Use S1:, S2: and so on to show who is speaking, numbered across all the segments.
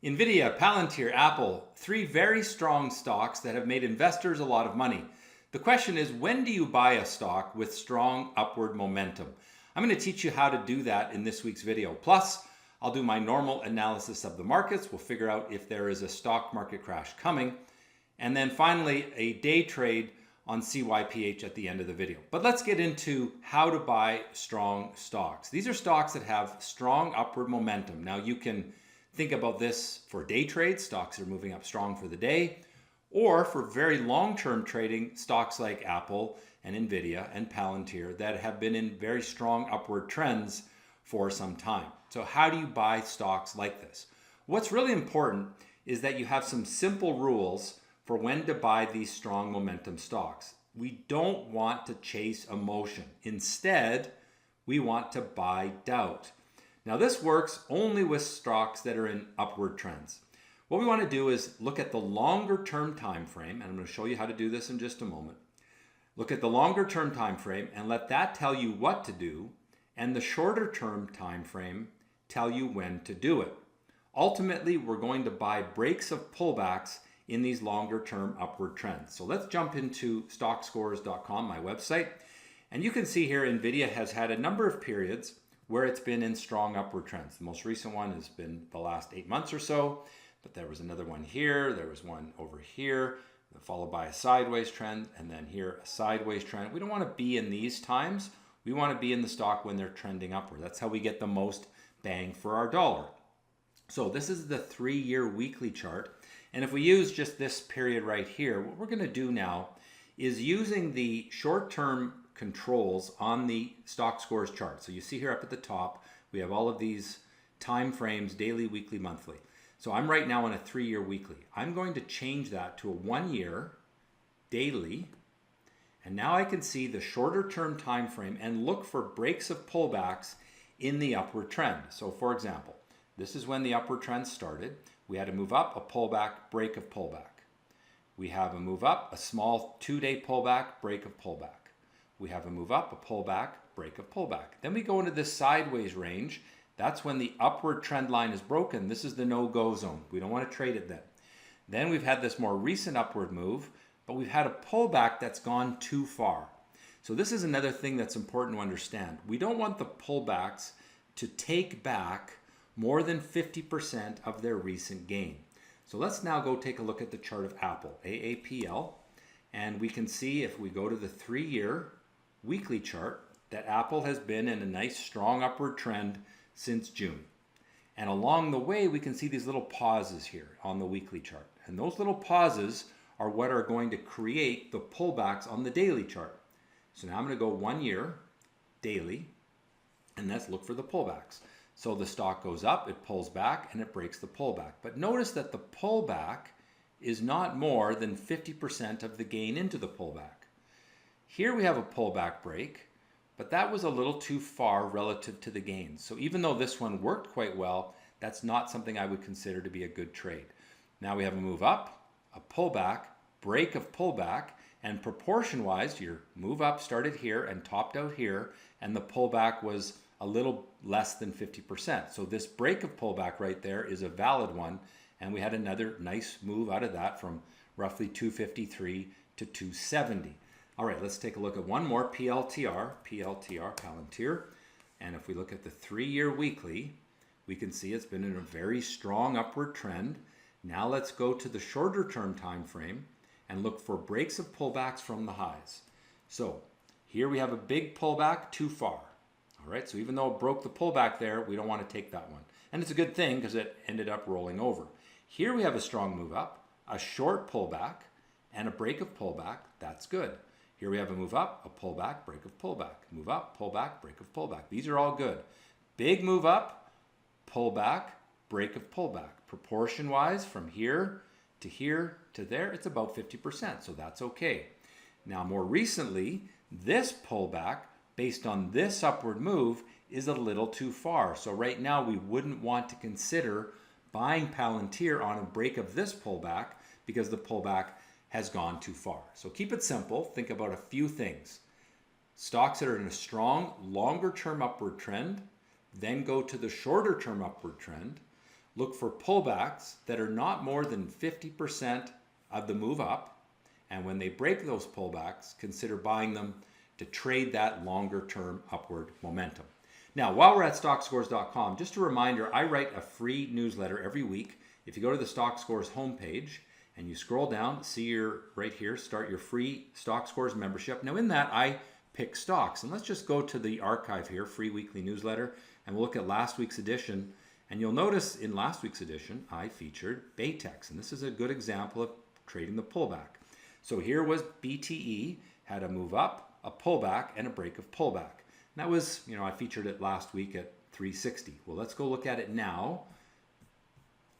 S1: NVDA, PLTR, Apple, three very strong stocks that have made investors a lot of money. The question is, when do you buy a stock with strong upward momentum? I'm going to teach you how to do that in this week's video. Plus, I'll do my normal analysis of the markets. We'll figure out if there is a stock market crash coming. And then finally, a day trade on CYPH at the end of the video. But let's get into how to buy strong stocks. These are stocks that have strong upward momentum. Now you can think about this for day trades, stocks that are moving up strong for the day, or for very long-term trading, stocks like Apple and NVIDIA and PLTR that have been in very strong upward trends for some time. So how do you buy stocks like this? What's really important is that you have some simple rules for when to buy these strong momentum stocks. We don't want to chase emotion. Instead, we want to buy doubt. Now this works only with stocks that are in upward trends. What we want to do is look at the longer term time frame, and I'm going to show you how to do this in just a moment. Look at the longer term time frame and let that tell you what to do, and the shorter term time frame tell you when to do it. Ultimately, we're going to buy breaks of pullbacks in these longer term upward trends. So let's jump into Stockscores.com, my website, and you can see here NVIDIA has had a number of periods where it's been in strong upward trends. The most recent one has been the last 8 months or so, but there was another one here, there was one over here, followed by a sideways trend, and then here a sideways trend. We don't want to be in these times. We want to be in the stock when they're trending upward. That's how we get the most bang for our dollar. So this is the 3-year weekly chart. And if we use just this period right here, what we're going to do now is using the short-term controls on the Stockscores chart. So you see here up at the top, we have all of these time frames, daily, weekly, monthly. So I'm right now on a 3-year weekly. I'm going to change that to a 1-year daily. And now I can see the shorter term time frame and look for breaks of pullbacks in the upward trend. So for example, this is when the upward trend started. We had a move up, a pullback, break of pullback. We have a move up, a small 2-day pullback, break of pullback. We have a move up, a pullback, break of pullback. Then we go into this sideways range. That's when the upward trend line is broken. This is the no-go zone. We don't want to trade it then. Then we've had this more recent upward move, but we've had a pullback that's gone too far. So this is another thing that's important to understand. We don't want the pullbacks to take back more than 50% of their recent gain. So let's now go take a look at the chart of Apple, AAPL, and we can see if we go to the 3-year weekly chart that Apple has been in a nice strong upward trend since June. And along the way, we can see these little pauses here on the weekly chart. And those little pauses are what are going to create the pullbacks on the daily chart. So now I'm going to go 1 year daily, and let's look for the pullbacks. So the stock goes up, it pulls back, and it breaks the pullback. But notice that the pullback is not more than 50% of the gain into the pullback. Here we have a pullback break, but that was a little too far relative to the gains. So even though this one worked quite well, that's not something I would consider to be a good trade. Now we have a move up, a pullback, break of pullback, and proportion-wise, your move up started here and topped out here, and the pullback was a little less than 50%. So this break of pullback right there is a valid one, and we had another nice move out of that from roughly 253 to 270. All right, let's take a look at one more PLTR, PLTR. And if we look at the 3-year weekly, we can see it's been in a very strong upward trend. Now let's go to the shorter term time frame and look for breaks of pullbacks from the highs. So here we have a big pullback too far. All right, so even though it broke the pullback there, we don't want to take that one. And it's a good thing because it ended up rolling over. Here we have a strong move up, a short pullback, and a break of pullback. That's good. Here we have a move up, a pullback, break of pullback. Move up, pullback, break of pullback. These are all good. Big move up, pullback, break of pullback. Proportion-wise, from here to there, it's about 50%, so that's okay. Now, more recently, this pullback, based on this upward move, is a little too far. So right now, we wouldn't want to consider buying PLTR on a break of this pullback because the pullback has gone too far. So keep it simple. Think about a few things. Stocks that are in a strong, longer term upward trend, then go to the shorter term upward trend. look for pullbacks that are not more than 50% of the move up. And when they break those pullbacks, consider buying them to trade that longer term upward momentum. Now, while we're at Stockscores.com, just a reminder, I write a free newsletter every week. If you go to the Stockscores homepage and you scroll down, see right here, start your free Stockscores membership. Now in that, I pick stocks. And let's just go to the archive here, free weekly newsletter, and we'll look at last week's edition. And you'll notice in last week's edition, I featured Baytex. And this is a good example of trading the pullback. So here was BTE, had a move up, a pullback, and a break of pullback. And that was, I featured it last week at 360. Well, let's go look at it now.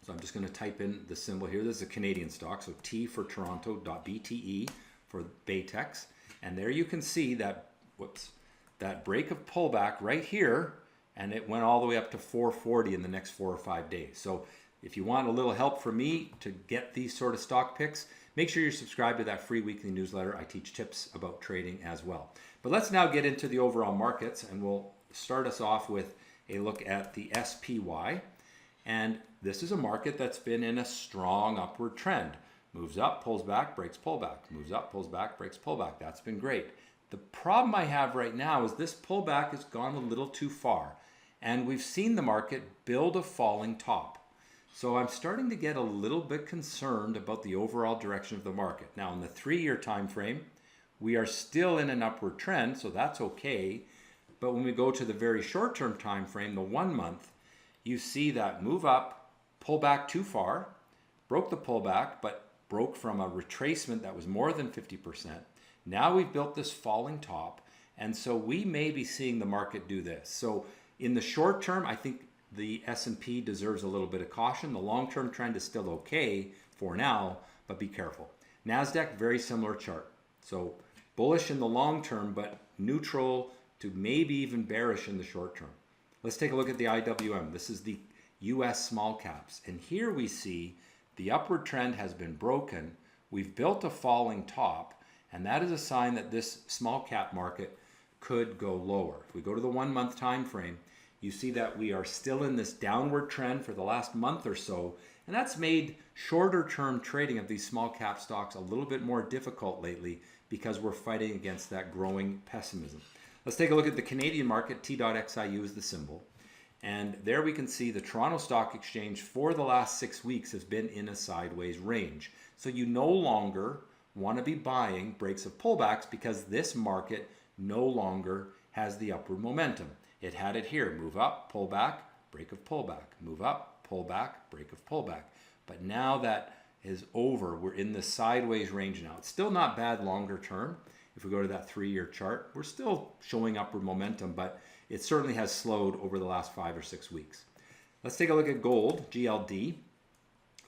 S1: So I'm just going to type in the symbol here. This is a Canadian stock, so T for Toronto.BTE for Baytex. And there you can see that, that break of pullback right here, and it went all the way up to 440 in the next 4 or 5 days. So if you want a little help from me to get these sort of stock picks, make sure you're subscribed to that free weekly newsletter. I teach tips about trading as well. But let's now get into the overall markets, and we'll start us off with a look at the SPY. And this is a market that's been in a strong upward trend. Moves up, pulls back, breaks pullback. Moves up, pulls back, breaks pullback. That's been great. The problem I have right now is this pullback has gone a little too far. And we've seen the market build a falling top. So I'm starting to get a little bit concerned about the overall direction of the market. Now in the 3-year time frame, we are still in an upward trend, so that's okay. But when we go to the very short-term time frame, the 1 month, you see that move up, pull back too far, broke the pullback, but broke from a retracement that was more than 50%. Now we've built this falling top, and so we may be seeing the market do this. So in the short term, I think the S&P deserves a little bit of caution. The long-term trend is still okay for now, but be careful. NASDAQ, very similar chart. So bullish in the long term, but neutral to maybe even bearish in the short term. Let's take a look at the IWM. This is the US small caps. And here we see the upward trend has been broken. We've built a falling top, and that is a sign that this small cap market could go lower. If we go to the 1 month time frame, you see that we are still in this downward trend for the last month or so, and that's made shorter term trading of these small cap stocks a little bit more difficult lately because we're fighting against that growing pessimism. Let's take a look at the Canadian market. T.XIU is the symbol. And there we can see the Toronto Stock Exchange for the last 6 weeks has been in a sideways range. So you no longer want to be buying breaks of pullbacks because this market no longer has the upward momentum. It had it here, move up, pull back, break of pullback, move up, pull back, break of pullback. But now that is over. We're in the sideways range now. It's still not bad longer term. If we go to that 3-year chart, we're still showing upward momentum, but it certainly has slowed over the last 5 or 6 weeks. Let's take a look at gold, GLD.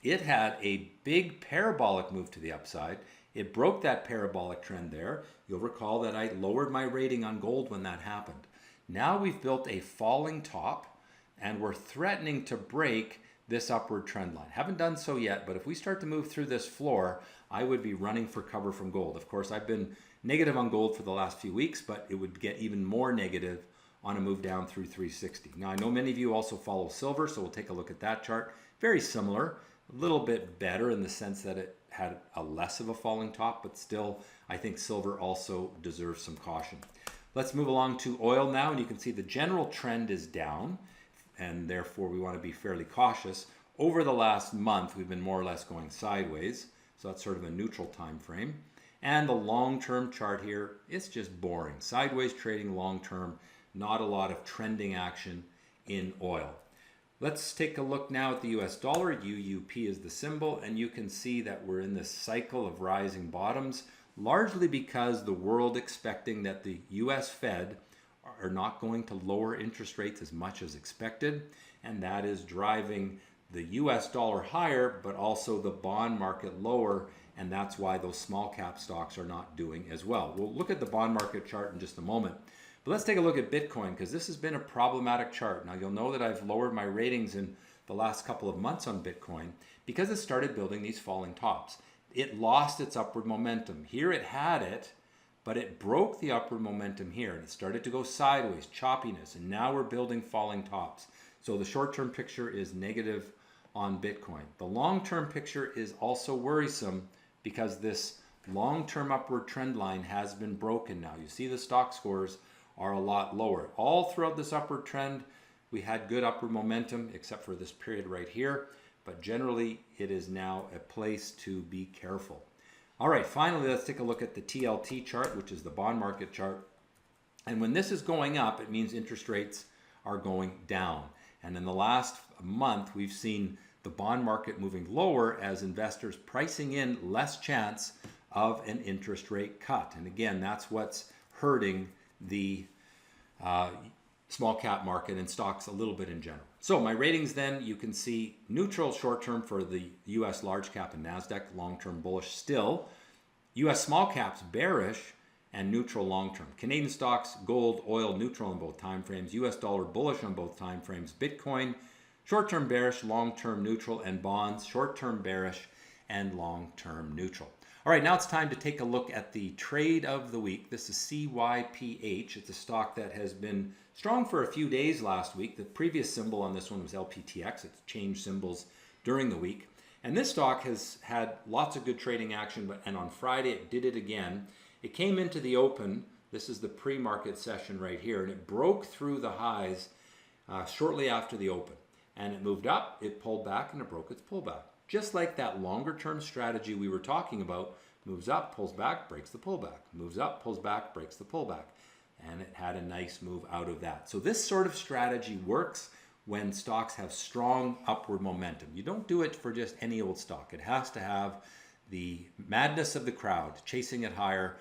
S1: It had a big parabolic move to the upside. It broke that parabolic trend there. You'll recall that I lowered my rating on gold when that happened. Now we've built a falling top, and we're threatening to break this upward trend line. Haven't done so yet, but if we start to move through this floor, I would be running for cover from gold. Of course, I've been negative on gold for the last few weeks, but it would get even more negative on a move down through 360. Now, I know many of you also follow silver, so we'll take a look at that chart. Very similar, a little bit better in the sense that it had a less of a falling top, but still, I think silver also deserves some caution. Let's move along to oil now, and you can see the general trend is down, and therefore we want to be fairly cautious. Over the last month, we've been more or less going sideways, so that's sort of a neutral time frame. And the long-term chart here, it's just boring. Sideways trading long-term, not a lot of trending action in oil. Let's take a look now at the US dollar. UUP is the symbol, and you can see that we're in this cycle of rising bottoms, largely because the world expecting that the US Fed are not going to lower interest rates as much as expected, and that is driving the US dollar higher, but also the bond market lower, and that's why those small cap stocks are not doing as well. We'll look at the bond market chart in just a moment, but let's take a look at Bitcoin, because this has been a problematic chart. Now you'll know that I've lowered my ratings in the last couple of months on Bitcoin because it started building these falling tops. It lost its upward momentum. Here it had it, but it broke the upward momentum here, and it started to go sideways, choppiness, and now we're building falling tops. So the short-term picture is negative on Bitcoin. The long-term picture is also worrisome because this long-term upward trend line has been broken now. You see the stock scores are a lot lower. All throughout this upward trend, we had good upward momentum, except for this period right here. But generally, it is now a place to be careful. All right, finally, let's take a look at the TLT chart, which is the bond market chart. And when this is going up, it means interest rates are going down. And in the last month, we've seen the bond market moving lower as investors pricing in less chance of an interest rate cut. And again, that's what's hurting the small cap market and stocks a little bit in general. So my ratings then, you can see neutral short term for the US large cap and NASDAQ, long term bullish still. US small caps bearish and neutral long term. Canadian stocks, gold, oil neutral on both time frames. US dollar bullish on both time frames. Bitcoin short term bearish, long term neutral, and bonds short term bearish and long term neutral. All right, now it's time to take a look at the trade of the week. This is CYPH. It's a stock that has been strong for a few days last week. The previous symbol on this one was LPTX. It's changed symbols during the week. And this stock has had lots of good trading action, and on Friday it did it again. It came into the open. This is the pre-market session right here, and it broke through the highs shortly after the open. And it moved up, it pulled back, and it broke its pullback. Just like that longer term strategy we were talking about, moves up, pulls back, breaks the pullback. Moves up, pulls back, breaks the pullback. And it had a nice move out of that. So this sort of strategy works when stocks have strong upward momentum. You don't do it for just any old stock. It has to have the madness of the crowd, chasing it higher,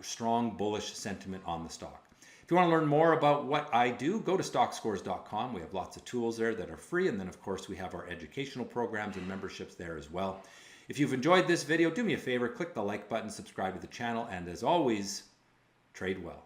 S1: strong bullish sentiment on the stock. If you want to learn more about what I do, go to Stockscores.com. We have lots of tools there that are free. And then, of course, we have our educational programs and memberships there as well. If you've enjoyed this video, do me a favor, click the like button, subscribe to the channel, and as always, trade well.